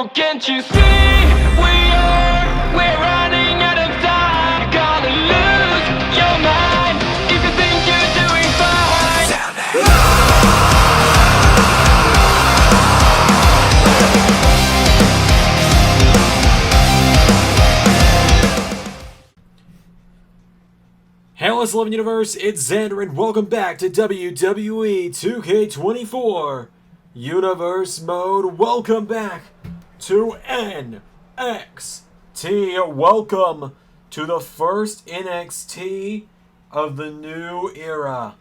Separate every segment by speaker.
Speaker 1: Oh, can't you see we're running out of time? You're gonna lose your mind if you think you're doing fine.
Speaker 2: Hello, Eleven Universe, it's Xander, and welcome back to WWE 2K24 Universe Mode. Welcome back to NXT. Welcome to the first NXT of the new era.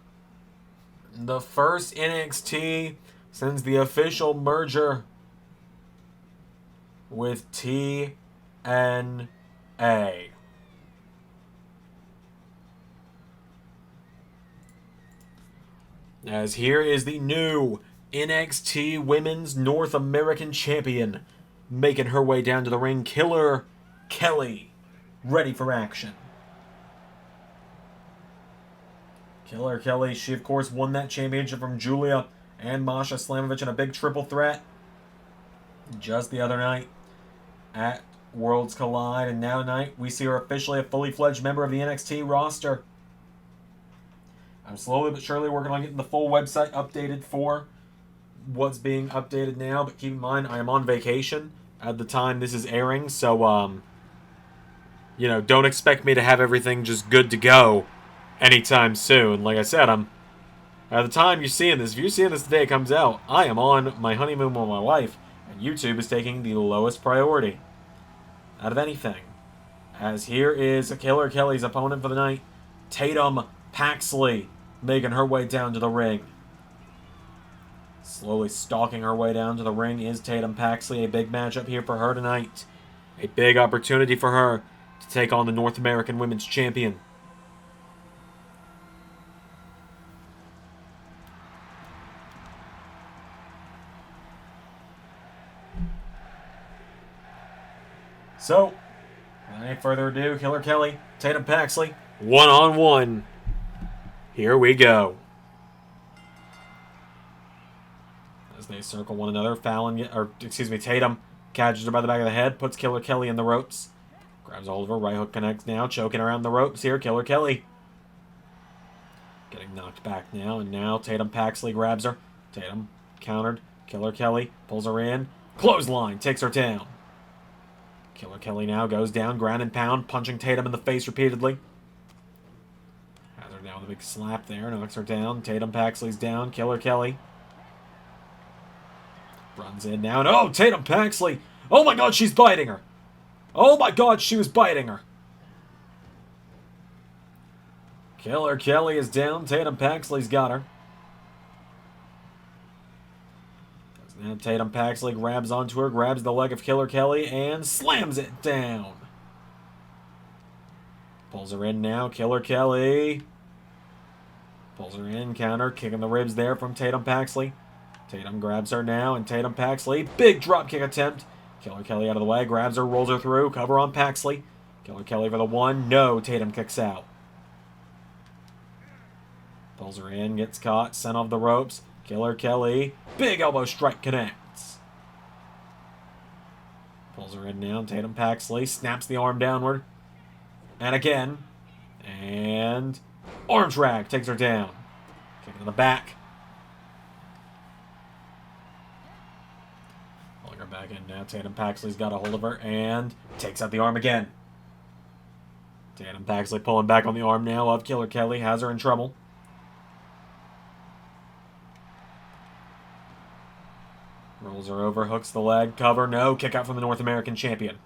Speaker 2: The first NXT since the official merger with TNA. As here is the new NXT Women's North American Champion, making her way down to the ring, Killer Kelly, ready for action. Killer Kelly, she of course won that championship from Julia and Masha Slamovich in a big triple threat just the other night at Worlds Collide, and now tonight we see her officially a fully fledged member of the NXT roster. I'm slowly but surely working on getting the full website updated for what's being updated now, but keep in mind I am on vacation at the time this is airing, so you know, don't expect me to have everything just good to go anytime soon. Like I said, at the time you're seeing this, if you're seeing this the day it comes out, I am on my honeymoon with my wife, and YouTube is taking the lowest priority out of anything. As here is Killer Kelly's opponent for the night, Tatum Paxley, making her way down to the ring. Slowly stalking her way down to the ring is Tatum Paxley. A big matchup here for her tonight. A big opportunity for her to take on the North American Women's Champion. So, without any further ado, Killer Kelly, Tatum Paxley, one-on-one. Here we go. As they circle one another, Tatum catches her by the back of the head, puts Killer Kelly in the ropes. Grabs a hold of her, right hook connects now, choking around the ropes here, Killer Kelly. Getting knocked back now, and now Tatum Paxley grabs her. Tatum countered, Killer Kelly pulls her in, clothesline, takes her down. Killer Kelly now goes down, ground and pound, punching Tatum in the face repeatedly. Down with a big slap there, knocks her down. Tatum Paxley's down. Killer Kelly runs in now, and oh, Tatum Paxley! Oh my God, she's biting her! Oh my God, she was biting her! Killer Kelly is down. Tatum Paxley's got her. Now Tatum Paxley grabs onto her, grabs the leg of Killer Kelly, and slams it down. Pulls her in now. Killer Kelly pulls her in, counter, kicking the ribs there from Tatum Paxley. Tatum grabs her now, and Tatum Paxley, big dropkick attempt. Killer Kelly out of the way, grabs her, rolls her through, cover on Paxley. Killer Kelly for the one, no, Tatum kicks out. Pulls her in, gets caught, sent off the ropes. Killer Kelly, big elbow strike connects. Pulls her in now, Tatum Paxley, snaps the arm downward. And again, and arm drag takes her down. Kick in the back. Pulling her back in now. Tatum Paxley's got a hold of her and takes out the arm again. Tatum Paxley pulling back on the arm now of Killer Kelly. Has her in trouble. Rolls her over, hooks the leg. Cover, no. Kick out from the North American Champion.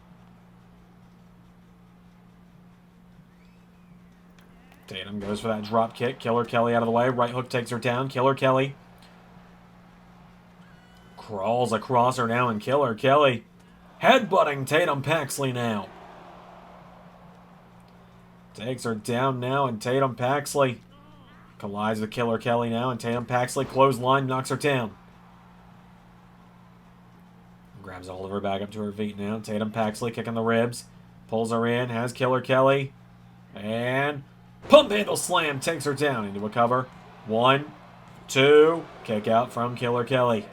Speaker 2: Tatum goes for that drop kick. Killer Kelly out of the way. Right hook takes her down. Killer Kelly crawls across her now, and Killer Kelly headbutting Tatum Paxley now. Takes her down now, and Tatum Paxley collides with Killer Kelly now, and Tatum Paxley clothesline knocks her down. Grabs a hold of her back up to her feet now. Tatum Paxley kicking the ribs. Pulls her in. Has Killer Kelly. And pump handle slam takes her down into a cover. 1, 2. Kick out from Killer Kelly.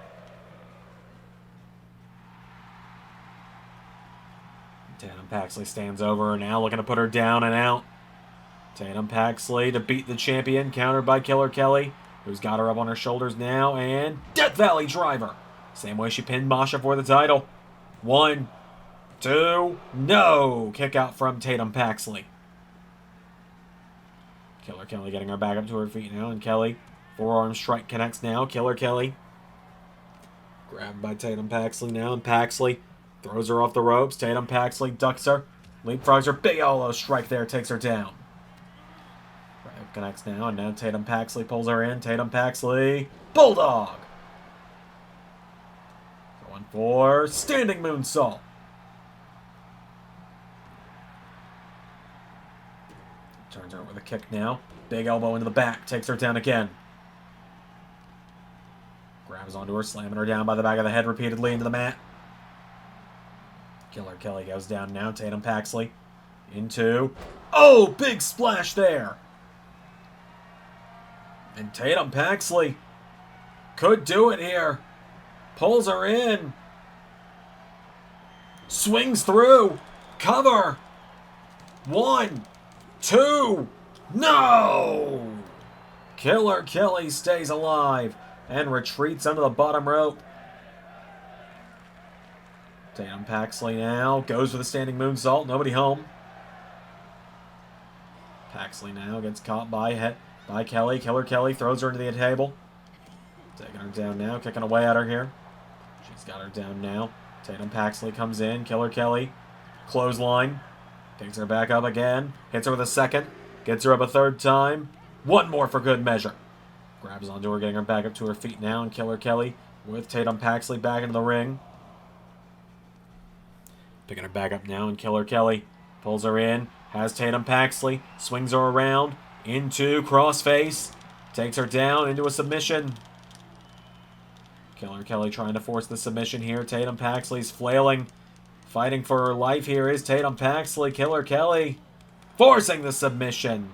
Speaker 2: Tatum Paxley stands over her now, looking to put her down and out. Tatum Paxley to beat the champion, countered by Killer Kelly, who's got her up on her shoulders now, and Death Valley Driver. Same way she pinned Masha for the title. 1, 2, no! Kick out from Tatum Paxley. Killer Kelly getting her back up to her feet now, and Kelly, forearm strike connects now. Killer Kelly grabbed by Tatum Paxley now, and Paxley throws her off the ropes. Tatum Paxley ducks her, leapfrogs her, big elbow strike there, takes her down. Grab connects now, and now Tatum Paxley pulls her in. Tatum Paxley, Bulldog! Going for standing moonsault. Turns her with a kick now. Big elbow into the back, takes her down again. Grabs onto her, slamming her down by the back of the head repeatedly into the mat. Killer Kelly goes down now. Tatum Paxley into... Oh, big splash there! And Tatum Paxley could do it here. Pulls her in. Swings through. Cover. 1, 2. No! Killer Kelly stays alive and retreats under the bottom rope. Tatum Paxley now goes for the standing moonsault. Nobody home. Paxley now gets caught by Kelly. Killer Kelly throws her into the table. Taking her down now, kicking away at her here. She's got her down now. Tatum Paxley comes in. Killer Kelly, clothesline. Picks her back up again. Hits her with a second. Gets her up a third time. One more for good measure. Grabs onto her, getting her back up to her feet now. And Killer Kelly with Tatum Paxley back into the ring. Picking her back up now. And Killer Kelly pulls her in. Has Tatum Paxley. Swings her around. Into crossface. Takes her down into a submission. Killer Kelly trying to force the submission here. Tatum Paxley's flailing. Fighting for her life here is Tatum Paxley. Killer Kelly forcing the submission.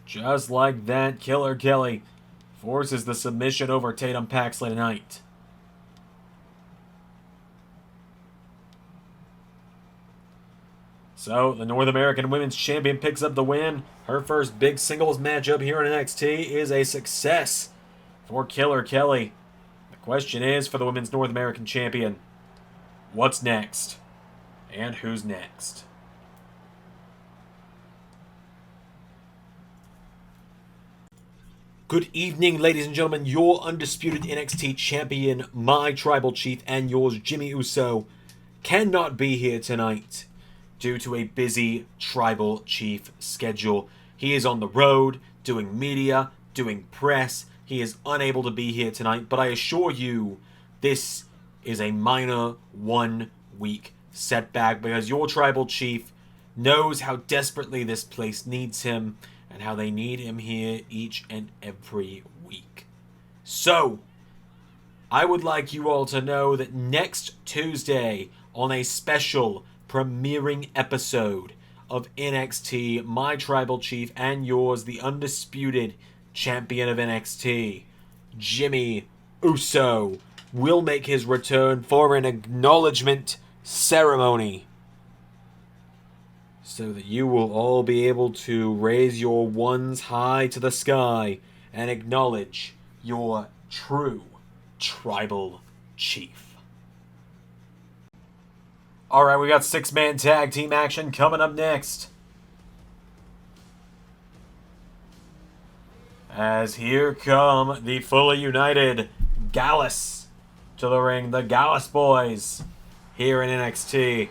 Speaker 2: Just like that, Killer Kelly forces the submission over Tatum Paxley tonight. So, the North American Women's Champion picks up the win. Her first big singles matchup here in NXT is a success for Killer Kelly. The question is, for the Women's North American Champion, what's next? And who's next? Good evening, ladies and gentlemen. Your undisputed NXT champion, my tribal chief, and yours, Jimmy Uso, cannot be here tonight due to a busy tribal chief schedule. He is on the road, doing media, doing press. He is unable to be here tonight, but I assure you, this is a minor 1-week setback because your tribal chief knows how desperately this place needs him and how they need him here each and every week. So, I would like you all to know that next Tuesday, on a special premiering episode of NXT, my tribal chief and yours, the undisputed champion of NXT, Jimmy Uso, will make his return for an acknowledgement ceremony, so that you will all be able to raise your ones high to the sky and acknowledge your true tribal chief. Alright, we got 6-man tag team action coming up next. As here come the fully united Gallus to the ring. The Gallus boys here in NXT.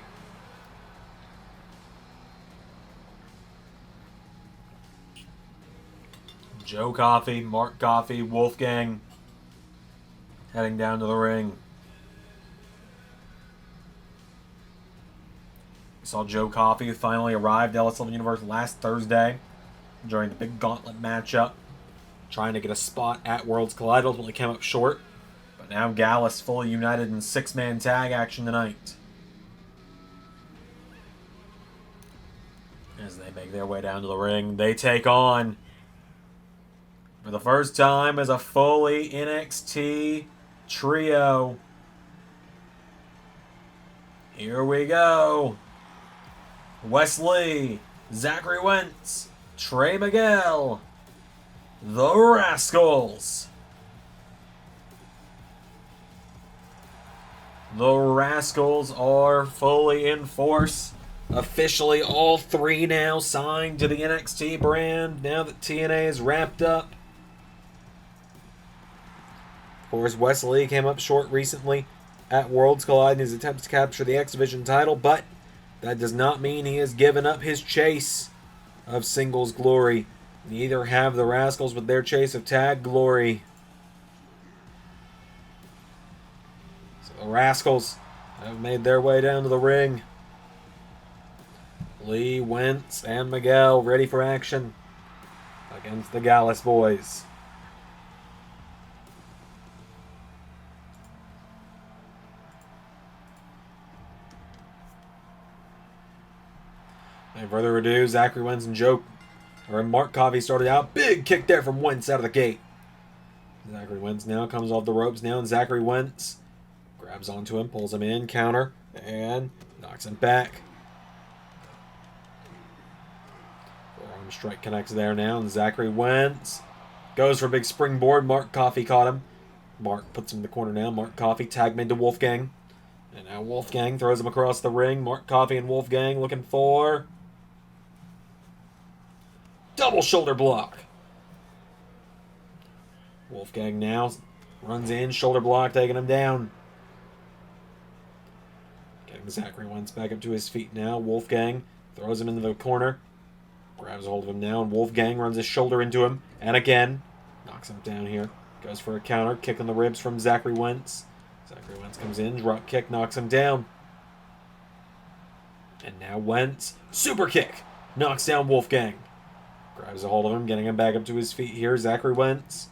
Speaker 2: Joe Coffey, Mark Coffey, Wolfgang heading down to the ring. We saw Joe Coffey, who finally arrived at LSL Universe last Thursday during the big gauntlet matchup, trying to get a spot at Worlds Collide. Ultimately came up short, but now Gallus fully united in 6-man tag action tonight. As they make their way down to the ring, they take on, for the first time as a fully NXT trio. Here we go. Wesley, Zachary Wentz, Trey Miguel, the Rascalz. The Rascalz are fully in force. Officially all three now signed to the NXT brand now that TNA is wrapped up. Of course, Wesley came up short recently at Worlds Collide in his attempts to capture the X Division title, but that does not mean he has given up his chase of singles glory. Neither have the Rascalz with their chase of tag glory. So the Rascalz have made their way down to the ring. Lee, Wentz, and Miguel ready for action against the Gallus boys. Without further ado, Zachary Wentz and Mark Coffey started out. Big kick there from Wentz out of the gate. Zachary Wentz now comes off the ropes now, and Zachary Wentz grabs onto him, pulls him in, counter, and knocks him back. Forearm strike connects there now, and Zachary Wentz goes for a big springboard. Mark Coffey caught him. Mark puts him in the corner now. Mark Coffey tag made to Wolfgang. And now Wolfgang throws him across the ring. Mark Coffey and Wolfgang looking for double shoulder block. Wolfgang now runs in, shoulder block, taking him down. Getting Zachary Wentz back up to his feet now. Wolfgang throws him into the corner. Grabs a hold of him now, and Wolfgang runs his shoulder into him. And again, knocks him down here. Goes for a counter, kick on the ribs from Zachary Wentz. Zachary Wentz comes in, drop kick, knocks him down. And now Wentz, super kick, knocks down Wolfgang. Grabs a hold of him, getting him back up to his feet here. Zachary Wentz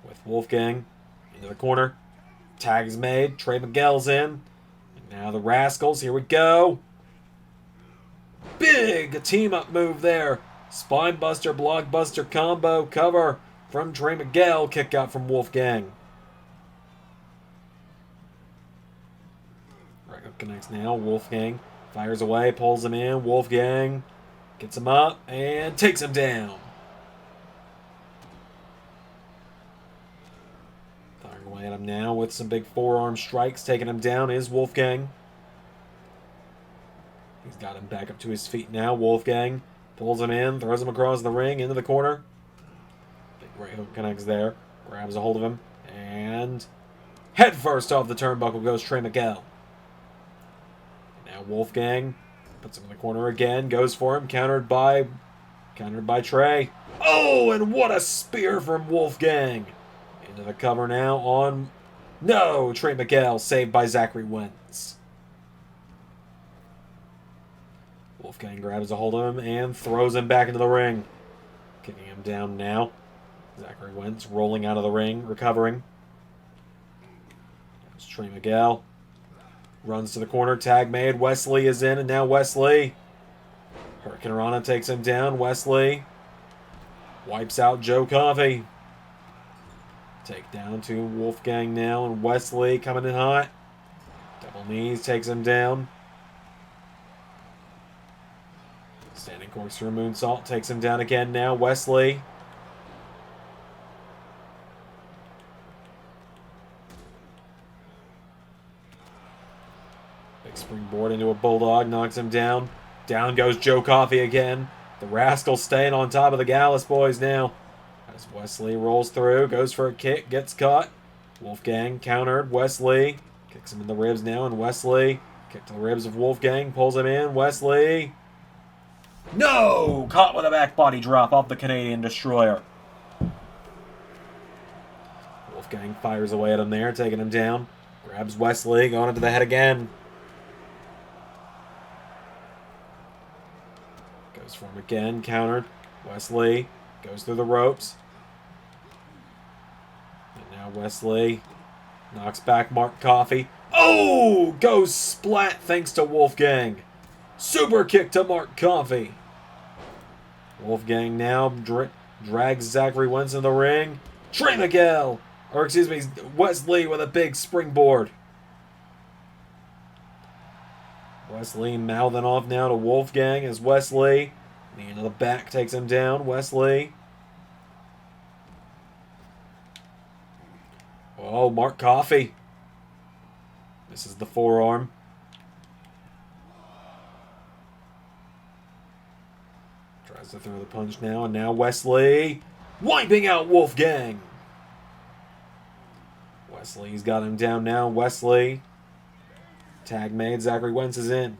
Speaker 2: with Wolfgang into the corner. Tag's made, Trey Miguel's in. And now the Rascalz, here we go. Big team-up move there. Spinebuster, blockbuster combo, cover from Trey Miguel, kick out from Wolfgang. Right up connects now, Wolfgang fires away, pulls him in, Wolfgang gets him up and takes him down. Firing away at him now with some big forearm strikes, taking him down is Wolfgang. He's got him back up to his feet now. Wolfgang pulls him in, throws him across the ring, into the corner. Big right hook connects there. Grabs a hold of him. And head first off the turnbuckle goes Trey Miguel. Now Wolfgang puts him in the corner again. Goes for him. Countered by Trey. Oh, and what a spear from Wolfgang. Into the cover now on... No! Trey Miguel saved by Zachary Wentz. Wolfgang grabs a hold of him and throws him back into the ring. Kicking him down now. Zachary Wentz rolling out of the ring, recovering. There's Trey Miguel. Runs to the corner, tag made. Wesley is in, and now Wesley. Hurricane Rana takes him down. Wesley wipes out Joe Coffey. Take down to Wolfgang now, and Wesley coming in hot. Double knees, takes him down. Standing corkscrew moonsault takes him down again now. Wesley. Big springboard into a bulldog, knocks him down. Down goes Joe Coffey again. The Rascalz staying on top of the Gallus boys now. As Wesley rolls through, goes for a kick, gets caught. Wolfgang countered. Wesley kicks him in the ribs now, and Wesley kick to the ribs of Wolfgang, pulls him in. Wesley. No! Caught with a back body drop off the Canadian Destroyer. Wolfgang fires away at him there, taking him down. Grabs Wesley, going into the head again. Goes for him again, countered. Wesley goes through the ropes. And now Wesley knocks back Mark Coffey. Oh! Goes splat thanks to Wolfgang. Super kick to Mark Coffey. Wolfgang now drags Zachary Wentz in the ring. Trey Miguel! Or excuse me, Wesley with a big springboard. Wesley mouthing off now to Wolfgang as Wesley. Knee into the back takes him down. Wesley. Oh, Mark Coffey. This is the forearm. Tries to throw the punch now, and now Wesley wiping out Wolfgang. Wesley's got him down now. Wesley. Tag made. Zachary Wentz is in.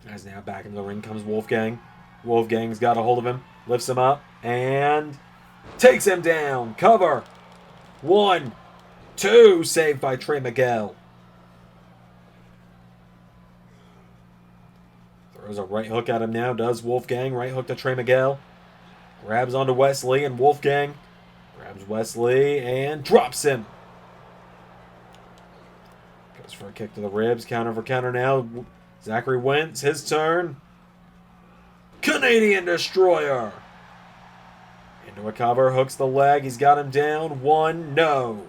Speaker 2: As now back into the ring comes Wolfgang. Wolfgang's got a hold of him. Lifts him up. And takes him down. Cover. 1, 2. Saved by Trey Miguel. Throws a right hook at him now. Does Wolfgang. Right hook to Trey Miguel. Grabs onto Wesley. And Wolfgang grabs Wesley and drops him. Goes for a kick to the ribs. Counter for counter now. Zachary Wentz. His turn. Canadian Destroyer. Into a cover. Hooks the leg. He's got him down. 1. No.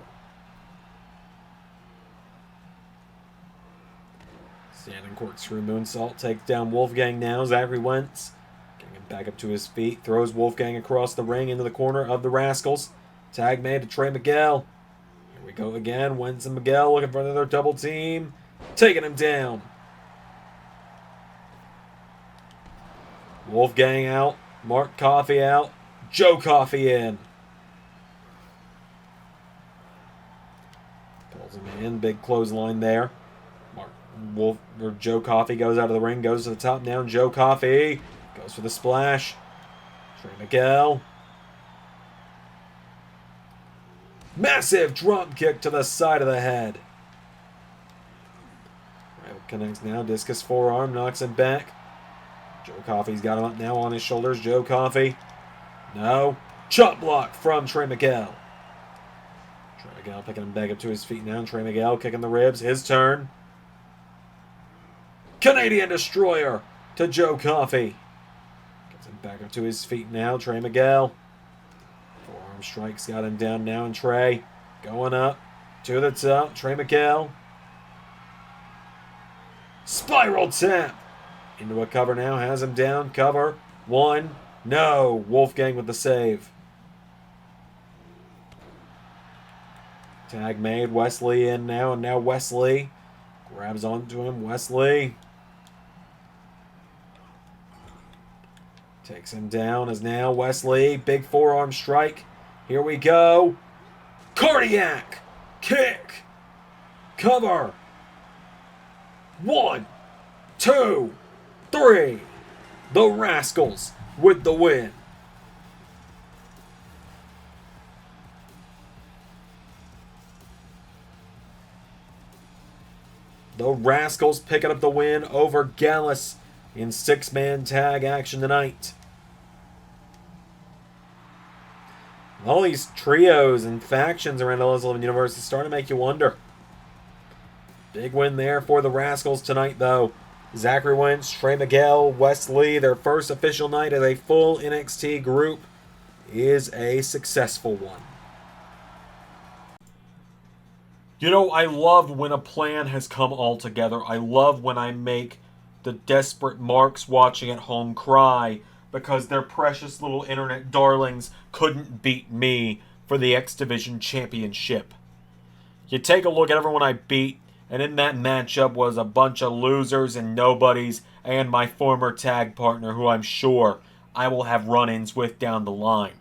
Speaker 2: Standing corkscrew moonsault. Takes down Wolfgang now. Zachary Wentz getting him back up to his feet. Throws Wolfgang across the ring into the corner of the Rascalz. Tag made to Trey Miguel. Here we go again. Wentz and Miguel looking for another double team. Taking him down. Wolfgang out. Mark Coffey out. Joe Coffey in. Pulls him in. Big clothesline there. Joe Coffey goes out of the ring. Goes to the top now. Joe Coffey goes for the splash. Trey Miguel. Massive drop kick to the side of the head. Right, connects now. Discus forearm. Knocks him back. Joe Coffey's got him up now on his shoulders. Joe Coffey. No. Chop block from Trey Miguel. Trey Miguel picking him back up to his feet now. Trey Miguel kicking the ribs. His turn. Canadian Destroyer to Joe Coffey. Gets him back up to his feet now. Trey Miguel. Forearm strikes got him down now. And Trey going up to the top. Trey Miguel. Spiral tap. Into a cover now. Has him down. Cover. 1. No. Wolfgang with the save. Tag made. Wesley in now. And now Wesley grabs onto him. Wesley takes him down as now Wesley. Big forearm strike. Here we go. Cardiac kick. Cover. 1, 2, 3. The Rascalz with the win. The Rascalz picking up the win over Gallus in 6-man tag action tonight. All these trios and factions around LS11 Universe is starting to make you wonder. Big win there for the Rascalz tonight, though. Zachary Wentz, Trey Miguel, Wesley, their first official night as a full NXT group is a successful one. You know, I love when a plan has come all together. I love when I make the desperate marks watching at home cry because their precious little internet darlings couldn't beat me for the X Division Championship. You take a look at everyone I beat, and in that matchup was a bunch of losers and nobodies and my former tag partner who I'm sure I will have run-ins with down the line.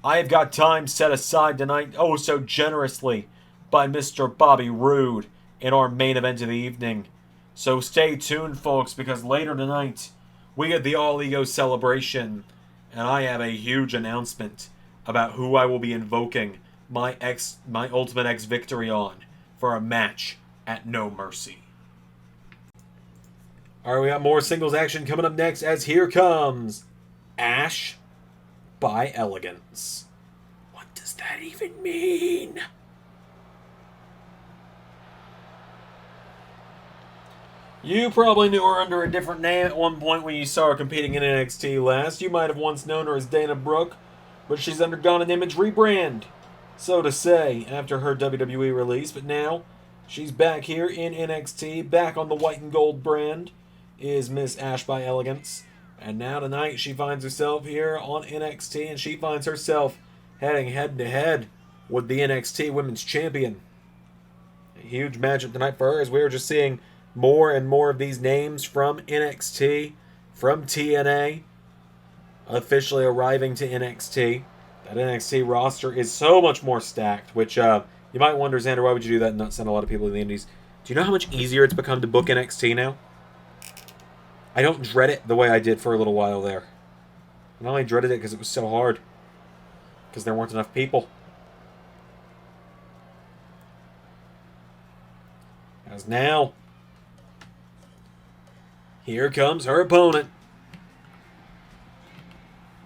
Speaker 2: I have got time set aside tonight, oh so generously, by Mr. Bobby Roode in our main event of the evening. So stay tuned, folks, because later tonight, we get the All Ego celebration, and I have a huge announcement about who I will be invoking my Ultimate X victory on for a match at No Mercy. Alright, we got more singles action coming up next as here comes Ash by Elegance. What does that even mean? You probably knew her under a different name at one point when you saw her competing in NXT last. You might have once known her as Dana Brooke, but she's undergone an image rebrand, so to say, after her WWE release. But now, she's back here in NXT, back on the white and gold brand, is Miss Ash By Elegance. And now tonight, she finds herself here on NXT, and she finds herself heading head-to-head with the NXT Women's Champion. A huge matchup tonight for her, as we were just seeing more and more of these names from NXT, from TNA, officially arriving to NXT. That NXT roster is so much more stacked, which you might wonder, Xander, why would you do that and not send a lot of people to the Indies? Do you know how much easier it's become to book NXT now? I don't dread it the way I did for a little while there. I only dreaded it because it was so hard. Because there weren't enough people. As now, here comes her opponent.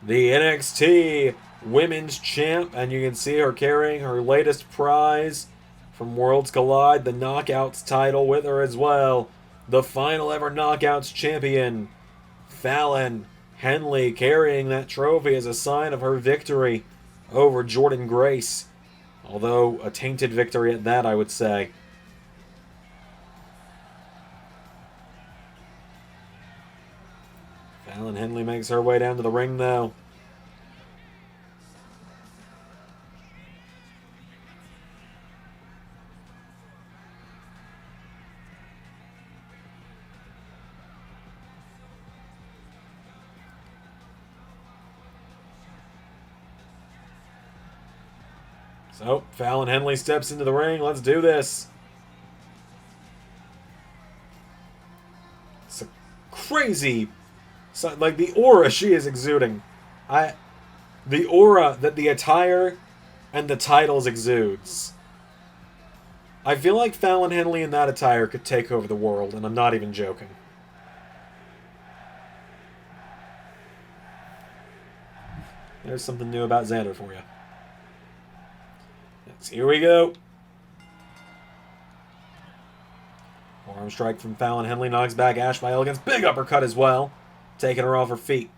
Speaker 2: The NXT Women's Champ, and you can see her carrying her latest prize from Worlds Collide, the Knockouts title, with her as well. The final ever Knockouts champion, Fallon Henley, carrying that trophy as a sign of her victory over Jordan Grace. Although a tainted victory at that, I would say. Fallon Henley makes her way down to the ring, though. So, Fallon Henley steps into the ring. Let's do this. It's a crazy, like the aura she is exuding. The aura that the attire and the titles exudes. I feel like Fallon Henley in that attire could take over the world, and I'm not even joking. There's something new about Xander for you. Here we go. Arm strike from Fallon Henley knocks back Ash By Elegance. Big uppercut as well. Taking her off her feet.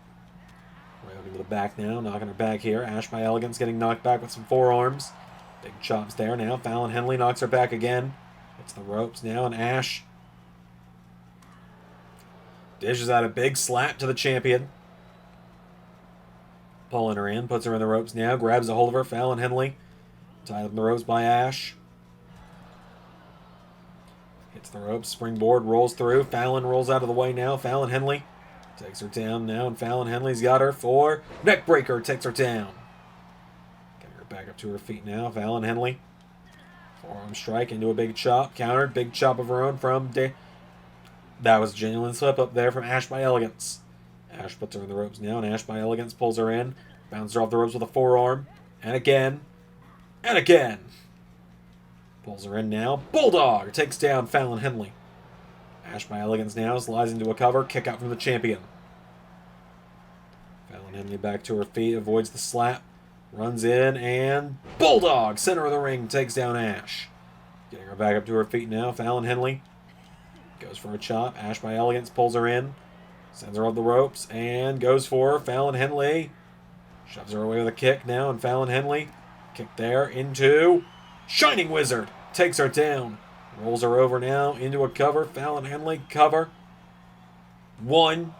Speaker 2: Right over to the back now. Knocking her back here. Ash By Elegance getting knocked back with some forearms. Big chops there now. Fallon Henley knocks her back again. Hits the ropes now. And Ash dishes out a big slap to the champion. Pulling her in. Puts her in the ropes now. Grabs a hold of her. Fallon Henley tied up in the ropes by Ash. Hits the ropes, springboard, rolls through. Fallon rolls out of the way now. Fallon Henley takes her down now, and Fallon Henley's got her for neck breaker. Takes her down. Getting her back up to her feet now. Fallon Henley. Forearm strike into a big chop. Countered. Big chop of her own from that was a genuine slip up there from Ash By Elegance. Ash puts her in the ropes now, and Ash By Elegance pulls her in. Bounces her off the ropes with a forearm. And again. And again. Pulls her in now. Bulldog takes down Fallon Henley. Ash By Elegance now slides into a cover. Kick out from the champion. Fallon Henley back to her feet. Avoids the slap. Runs in and Bulldog. Center of the ring. Takes down Ash. Getting her back up to her feet now. Fallon Henley goes for a chop. Ash By Elegance pulls her in. Sends her off the ropes. And goes for her. Fallon Henley shoves her away with a kick now. And Fallon Henley kick there into Shining Wizard. Takes her down. Rolls her over now into a cover. Fallon Henley cover. 1,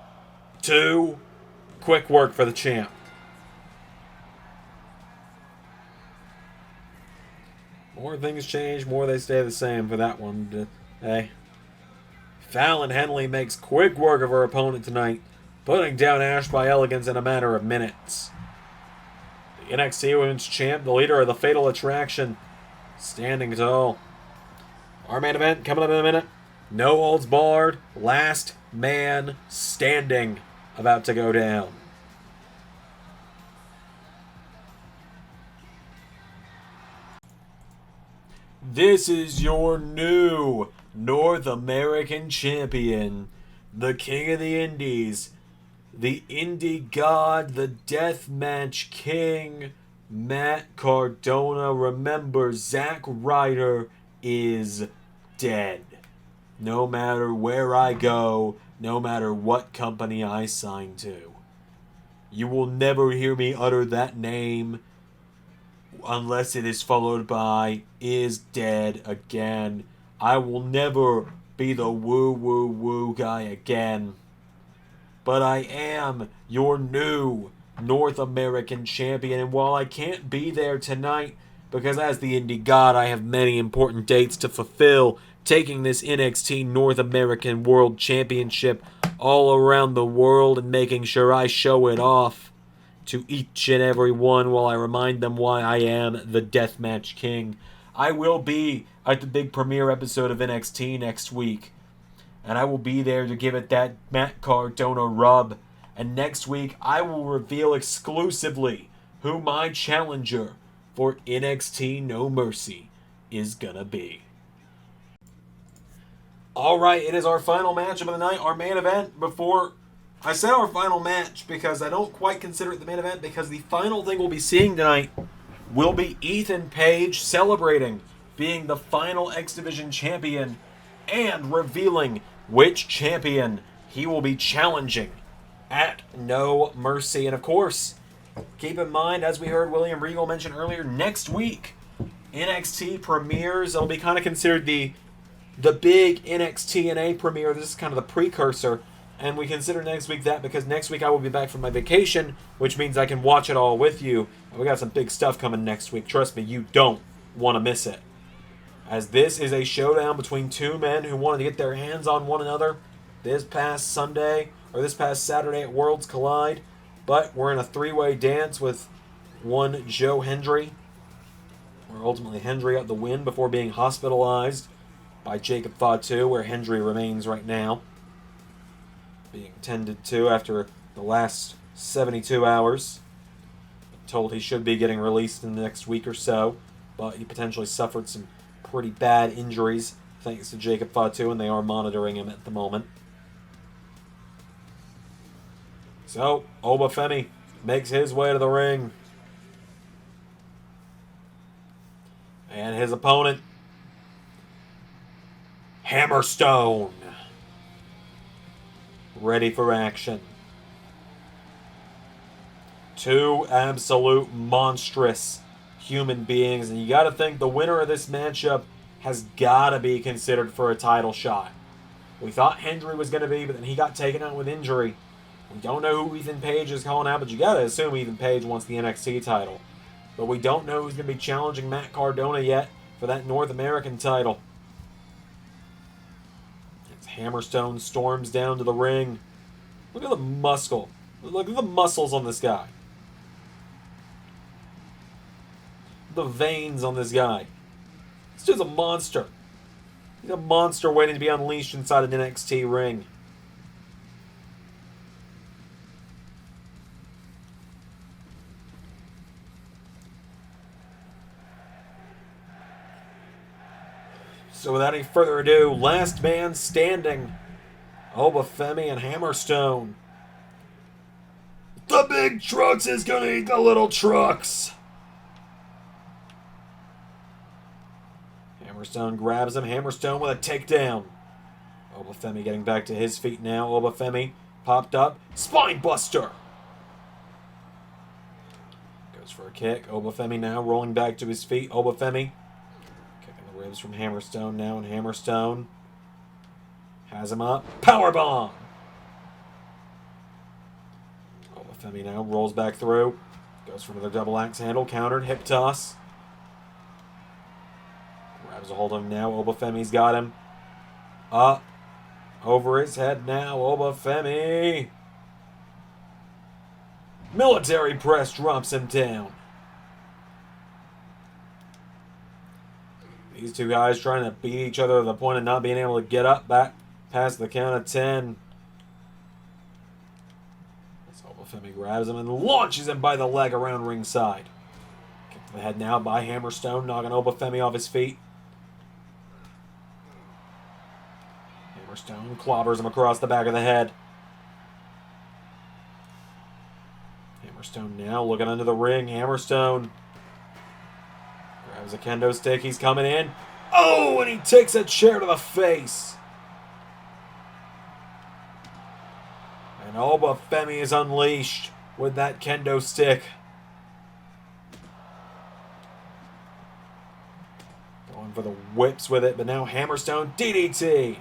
Speaker 2: 2. Quick work for the champ. More things change, more they stay the same for that one. Hey. Fallon Henley makes quick work of her opponent tonight, putting down Ash By Elegance in a matter of minutes. The NXT Women's Champ, the leader of the Fatal Attraction, standing tall. Our main event coming up in a minute. No holds barred. Last man standing about to go down. This is your new North American champion, the King of the Indies, the Indie God, the Deathmatch King, Matt Cardona. Remember, Zack Ryder is dead. no matter where I go, no matter what company I sign to. You will never hear me utter that name unless it is followed by is dead again. I will never be the woo woo woo guy again. But I am your new North American champion, and while I can't be there tonight, because as the indie god I have many important dates to fulfill, taking this NXT North American World Championship all around the world and making sure I show it off to each and every one while I remind them why I am the Deathmatch King. I will be at the big premiere episode of NXT next week, and I will be there to give it that Matt Cardona rub. And next week, I will reveal exclusively who my challenger for NXT No Mercy is gonna be. Alright, it is our final matchup of the night, our main event. Before I said our final match, because I don't quite consider it the main event, because the final thing we'll be seeing tonight will be Ethan Page celebrating being the final X Division champion and revealing which champion he will be challenging at No Mercy. And of course, keep in mind, as we heard William Regal mention earlier, next week NXT premieres. It'll be kind of considered the big NXTNA premiere. This is kind of the precursor, and we consider next week that because next week I will be back from my vacation, which means I can watch it all with you. And we got some big stuff coming next week. Trust me, you don't want to miss it, as this is a showdown between two men who wanted to get their hands on one another this past Saturday at Worlds Collide. But we're in a three-way dance with one Joe Hendry, where ultimately Hendry got the win before being hospitalized by Jacob Fatu, where Hendry remains right now, being tended to after the last 72 hours. I'm told he should be getting released in the next week or so, but he potentially suffered some pretty bad injuries thanks to Jacob Fatu, and they are monitoring him at the moment. So, Oba Femi makes his way to the ring. And his opponent, Hammerstone, ready for action. Two absolute monstrous human beings, and you got to think the winner of this matchup has got to be considered for a title shot. We thought Hendry was going to be, but then he got taken out with injury. We don't know who Ethan Page is calling out, but you got to assume Ethan Page wants the NXT title. But we don't know who's going to be challenging Matt Cardona yet for that North American title. As Hammerstone storms down to the ring. Look at the muscle. Look at the muscles on this guy. The veins on this guy. This dude's a monster. He's a monster waiting to be unleashed inside an NXT ring. So without any further ado, last man standing, Oba Femi and Hammerstone. The big trucks is gonna eat the little trucks. Hammerstone grabs him. Hammerstone with a takedown. Oba Femi getting back to his feet now. Oba Femi popped up. Spine buster. Goes for a kick. Oba Femi now rolling back to his feet. Oba Femi ribs from Hammerstone now, and Hammerstone has him up. Powerbomb! Oba Femi now rolls back through. Goes for another double axe handle. Countered. Hip toss. Grabs a hold of him now. Oba Femi's got him. Up. Over his head now. Oba Femi. Military press drops him down. These two guys trying to beat each other to the point of not being able to get up back past the count of 10. As Oba Femi grabs him and launches him by the leg around ringside. Kick to the head now by Hammerstone, knocking Oba Femi off his feet. Hammerstone clobbers him across the back of the head. Hammerstone now looking under the ring. Hammerstone grabs a kendo stick. He's coming in. Oh, and he takes a chair to the face. And Oba Femi is unleashed with that kendo stick. Going for the whips with it, but now Hammerstone DDT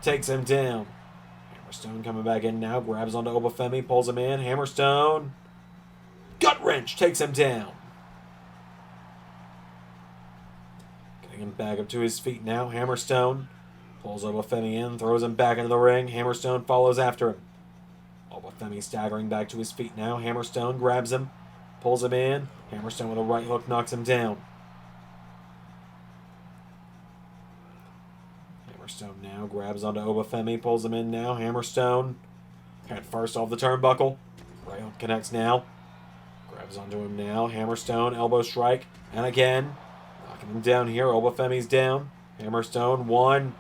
Speaker 2: takes him down. Hammerstone coming back in now, grabs onto Oba Femi, pulls him in. Hammerstone, gut wrench, takes him down. Getting him back up to his feet now. Hammerstone pulls Oba Femi in, throws him back into the ring. Hammerstone follows after him. Oba Femi staggering back to his feet now. Hammerstone grabs him, pulls him in. Hammerstone with a right hook knocks him down. Hammerstone now grabs onto Oba Femi, pulls him in now. Hammerstone head first off the turnbuckle. Right hook connects now. Grabs onto him now. Hammerstone, elbow strike. And again, knocking him down here. Oba Femi's down. Hammerstone, 1,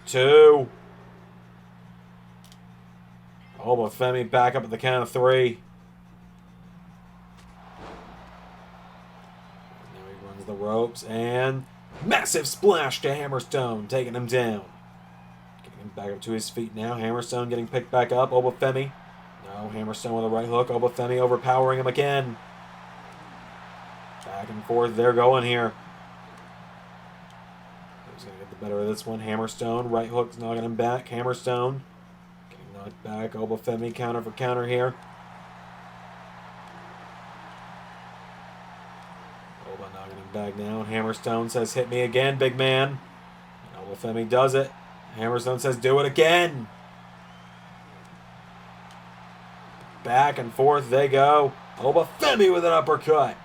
Speaker 2: 2. Oba Femi back up at the count of 3. Now he runs the ropes and massive splash to Hammerstone, taking him down. Getting him back up to his feet now. Hammerstone getting picked back up. Oba Femi. No, Hammerstone with a right hook. Oba Femi overpowering him again. Back and forth they're going here. Who's going to get the better of this one? Hammerstone. Right hook's knocking him back. Hammerstone getting knocked back. Oba Femi counter for counter here. Oba knocking him back now. Hammerstone says, hit me again, big man. And Oba Femi does it. Hammerstone says, do it again. Back and forth they go. Oba Femi with an uppercut.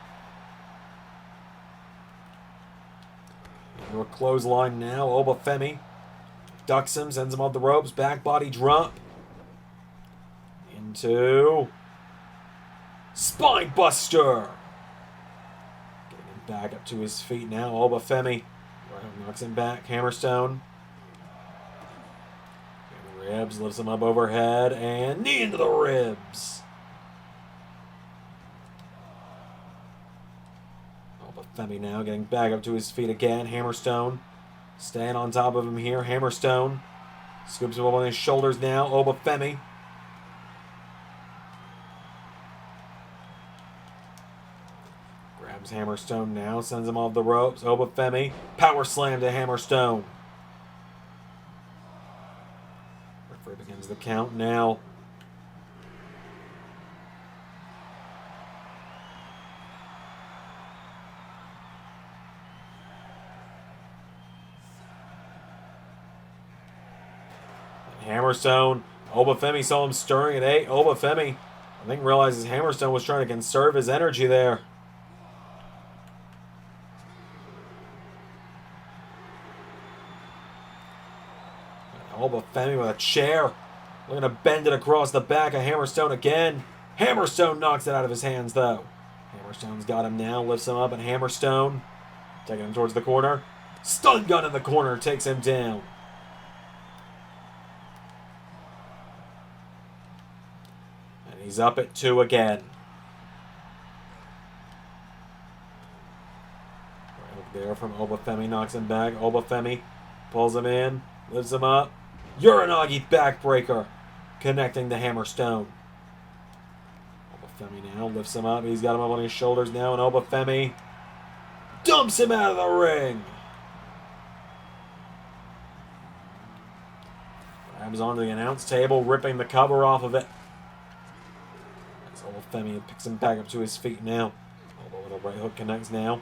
Speaker 2: Into a clothesline now. Oba Femi ducks him, sends him off the ropes. Back body drop. Into spine buster. Getting him back up to his feet now. Oba Femi knocks him back. Hammerstone. Ribs, lifts him up overhead, and knee into the ribs. Oba Femi now getting back up to his feet again. Hammerstone staying on top of him here. Hammerstone scoops him up on his shoulders now. Oba Femi. Grabs Hammerstone now, sends him off the ropes. Oba Femi, power slam to Hammerstone. Begins the count now. Hammerstone. Oba Femi saw him stirring at 8. Oba Femi, I think, realizes Hammerstone was trying to conserve his energy there. Oba Femi with a chair. Looking to bend it across the back of Hammerstone again. Hammerstone knocks it out of his hands, though. Hammerstone's got him now. Lifts him up, and Hammerstone taking him towards the corner. Stun gun in the corner takes him down. And he's up at 2 again. Right up there from Oba Femi, knocks him back. Oba Femi pulls him in, lifts him up. Uranagi backbreaker connecting the Hammerstone. Oba Femi now lifts him up. He's got him up on his shoulders now, and Oba Femi dumps him out of the ring. Grabs onto the announce table, ripping the cover off of it. As Oba Femi picks him back up to his feet now. Oba with a right hook connects now.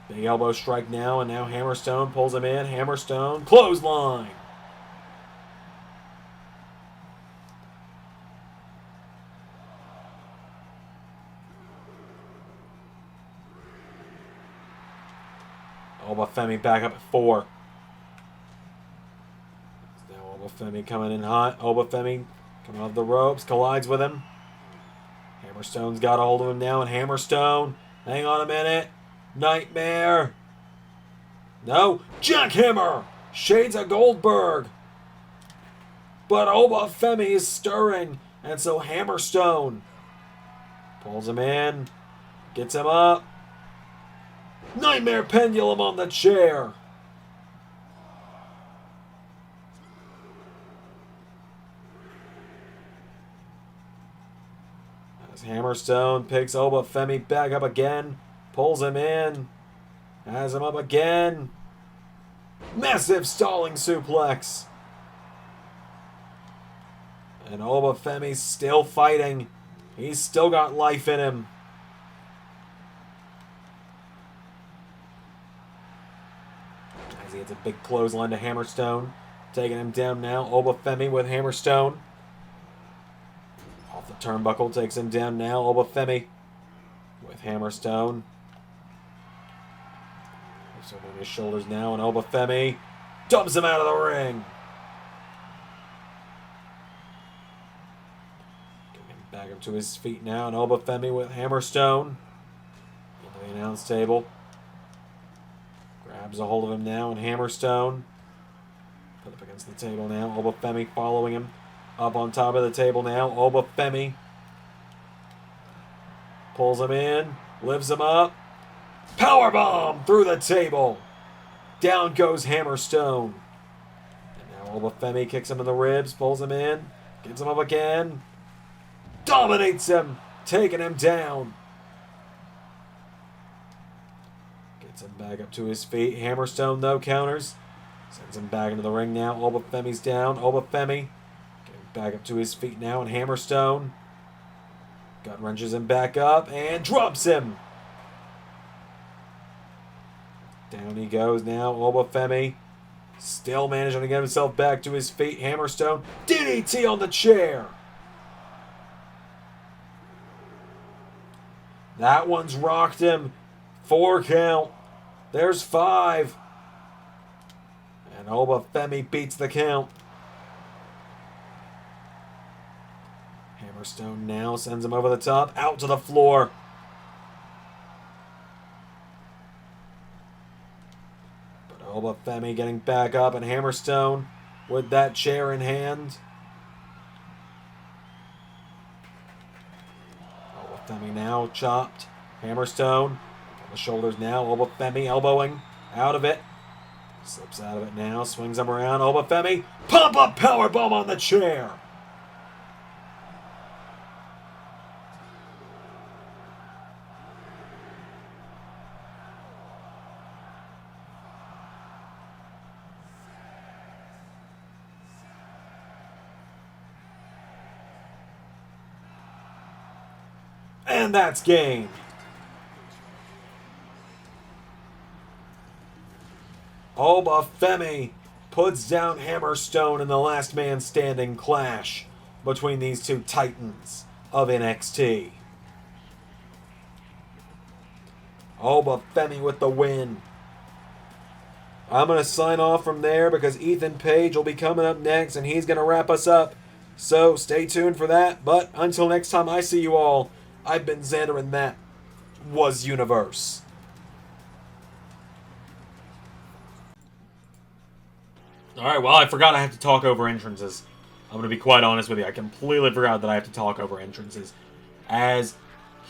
Speaker 2: Big elbow strike now, and now Hammerstone pulls him in. Hammerstone, clothesline. Oba Femi back up at 4. Now Oba Femi coming in hot. Oba Femi coming off the ropes, collides with him. Hammerstone's got a hold of him now, and Hammerstone, hang on a minute. Nightmare. No, Jackhammer. Shades of Goldberg. But Oba Femi is stirring, and so Hammerstone pulls him in, gets him up. Nightmare pendulum on the chair. As Hammerstone picks Oba Femi back up again. Pulls him in. Has him up again. Massive stalling suplex. And Oba Femi's still fighting. He's still got life in him. As he hits a big clothesline to Hammerstone. Taking him down now. Oba Femi with Hammerstone. Off the turnbuckle. Takes him down now. Oba Femi with Hammerstone. Lifts over his shoulders now. And Oba Femi dumps him out of the ring. Back up to his feet now, and Oba Femi with Hammerstone. Into the announce table. Grabs a hold of him now, and Hammerstone. Put up against the table now. Oba Femi following him. Up on top of the table now. Oba Femi. Pulls him in. Lifts him up. Powerbomb through the table. Down goes Hammerstone. And now Oba Femi kicks him in the ribs. Pulls him in. Gets him up again. Dominates him, taking him down. Gets him back up to his feet. Hammerstone, though, counters. Sends him back into the ring now. Oba Femi's down. Oba Femi getting back up to his feet now. And Hammerstone gut wrenches him back up and drops him. Down he goes now. Oba Femi still managing to get himself back to his feet. Hammerstone, DDT on the chair. That one's rocked him. 4 count. There's 5. And Oba Femi beats the count. Hammerstone now sends him over the top. Out to the floor. But Oba Femi getting back up. And Hammerstone with that chair in hand. Femi now chopped. Hammerstone on the shoulders now. Oba Femi elbowing out of it. Slips out of it now. Swings him around. Oba Femi. Pump up powerbomb on the chair. And that's game. Oba Femi puts down Hammerstone in the last man standing clash between these two titans of NXT. Oba Femi with the win. I'm going to sign off from there because Ethan Page will be coming up next and he's going to wrap us up. So stay tuned for that. But until next time I see you all, I've been Xander, and that was Universe. Alright, well, I forgot I have to talk over entrances. I'm going to be quite honest with you. I completely forgot that I have to talk over entrances. As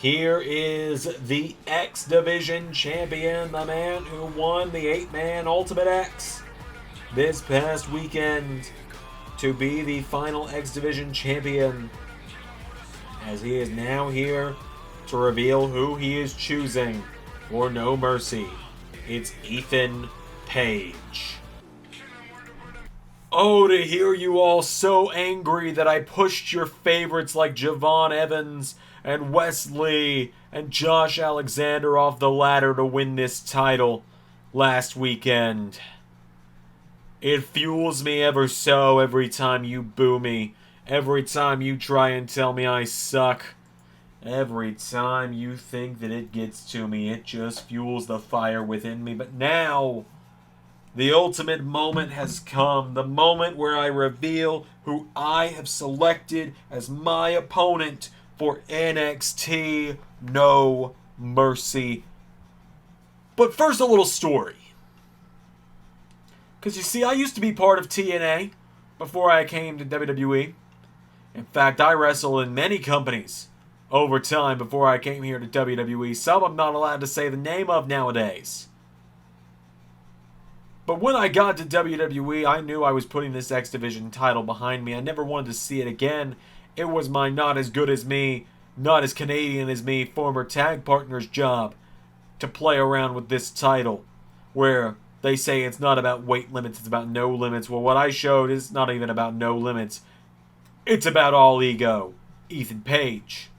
Speaker 2: here is the X Division champion, the man who won the 8-man Ultimate X this past weekend to be the final X Division champion. As he is now here to reveal who he is choosing for No Mercy. It's Ethan Page. Oh, to hear you all so angry that I pushed your favorites like Javon Evans and Wesley and Josh Alexander off the ladder to win this title last weekend. It fuels me ever so every time you boo me. Every time you try and tell me I suck. Every time you think that it gets to me, it just fuels the fire within me. But now, the ultimate moment has come. The moment where I reveal who I have selected as my opponent for NXT No Mercy. But first, a little story. Because you see, I used to be part of TNA before I came to WWE. In fact, I wrestled in many companies over time before I came here to WWE. Some I'm not allowed to say the name of nowadays. But when I got to WWE, I knew I was putting this X Division title behind me. I never wanted to see it again. It was my not as good as me not as Canadian as me, former tag partner's job to play around with this title, where they say it's not about weight limits, it's about no limits. Well, what I showed is not even about no limits. It's about all ego. Ethan Page.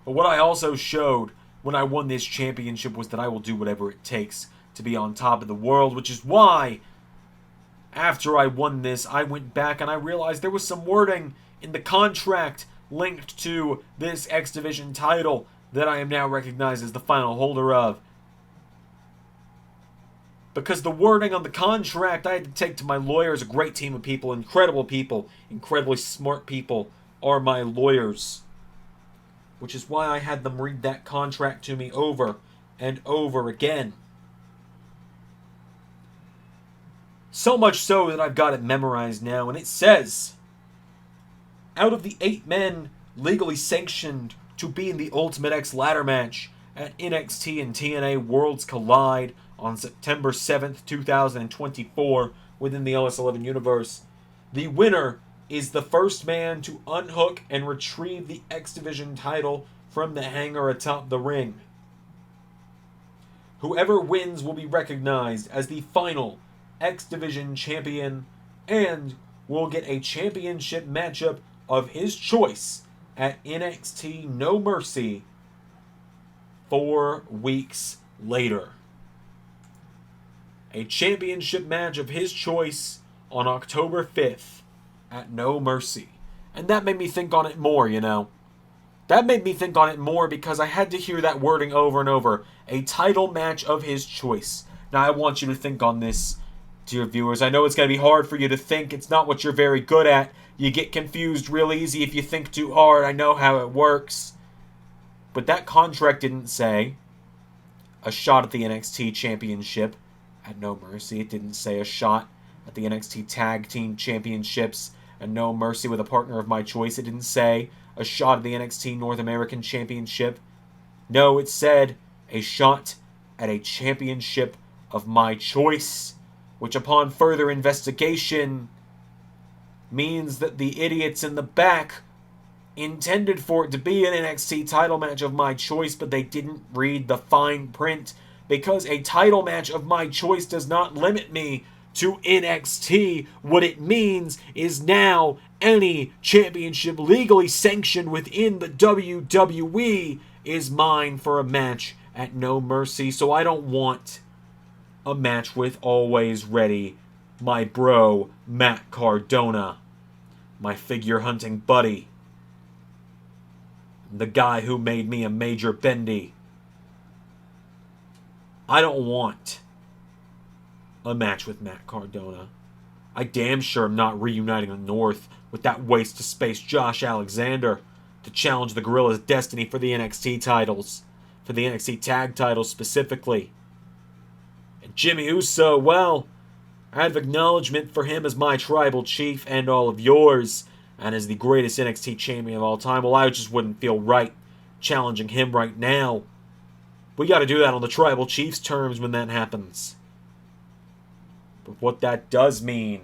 Speaker 2: But what I also showed when I won this championship was that I will do whatever it takes to be on top of the world, which is why after I won this, I went back and I realized there was some wording in the contract linked to this X Division title that I am now recognized as the final holder of. Because the wording on the contract I had to take to my lawyers, a great team of people, incredibly smart people are my lawyers. Which is why I had them read that contract to me over and over again. So much so that I've got it memorized now, and it says, out of the 8 men legally sanctioned to be in the Ultimate X ladder match at NXT and TNA Worlds Collide on September 7th, 2024, within the LS11 universe, the winner is the first man to unhook and retrieve the X Division title from the hanger atop the ring. Whoever wins will be recognized as the final X Division champion and will get a championship matchup of his choice at NXT No Mercy 4 weeks later. A championship match of his choice on October 5th at No Mercy. And that made me think on it more, you know. That made me think on it more because I had to hear that wording over and over. A title match of his choice. Now I want you to think on this, dear viewers. I know it's going to be hard for you to think. It's not what you're very good at. You get confused real easy if you think too hard. I know how it works. But that contract didn't say a shot at the NXT Championship at No Mercy. It didn't say a shot at the NXT Tag Team Championships at No Mercy with a partner of my choice. It didn't say a shot at the NXT North American Championship. No, it said a shot at a championship of my choice, which upon further investigation means that the idiots in the back intended for it to be an NXT title match of my choice, but they didn't read the fine print, because a title match of my choice does not limit me to NXT. What it means is now any championship legally sanctioned within the WWE is mine for a match at No Mercy. So I don't want a match with Always Ready, my bro, Matt Cardona, my figure hunting buddy, the guy who made me a major bendy. I don't want a match with Matt Cardona. I damn sure am not reuniting the North with that waste of space Josh Alexander to challenge the Gorilla's destiny for the NXT titles, for the NXT tag titles specifically. And Jimmy Uso, well, out of acknowledgement for him as my tribal chief and all of yours, and as the greatest NXT champion of all time, well, I just wouldn't feel right challenging him right now. We got to do that on the tribal chief's terms when that happens. But what that does mean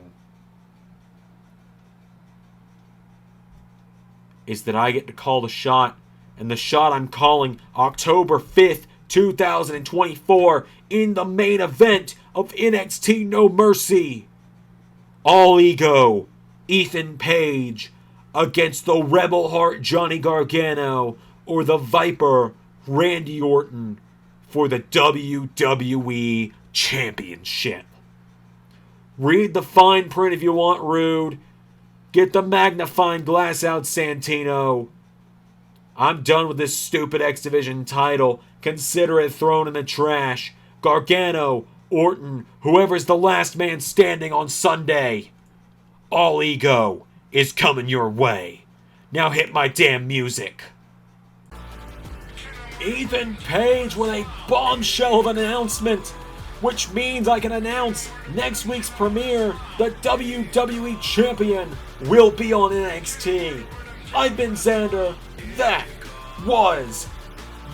Speaker 2: is that I get to call the shot, and the shot I'm calling October 5th, 2024 in the main event of NXT No Mercy. All Ego, Ethan Page against the Rebel Heart Johnny Gargano or the Viper Randy Orton for the WWE Championship. Read the fine print if you want, Rude. Get the magnifying glass out, Santino. I'm done with this stupid X Division title. Consider it thrown in the trash. Gargano, Orton, whoever's the last man standing on Sunday. All Ego is coming your way. Now hit my damn music. Ethan Page with a bombshell of an announcement, which means I can announce next week's premiere, the WWE Champion will be on NXT. I've been Xander. That was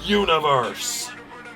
Speaker 2: Universe.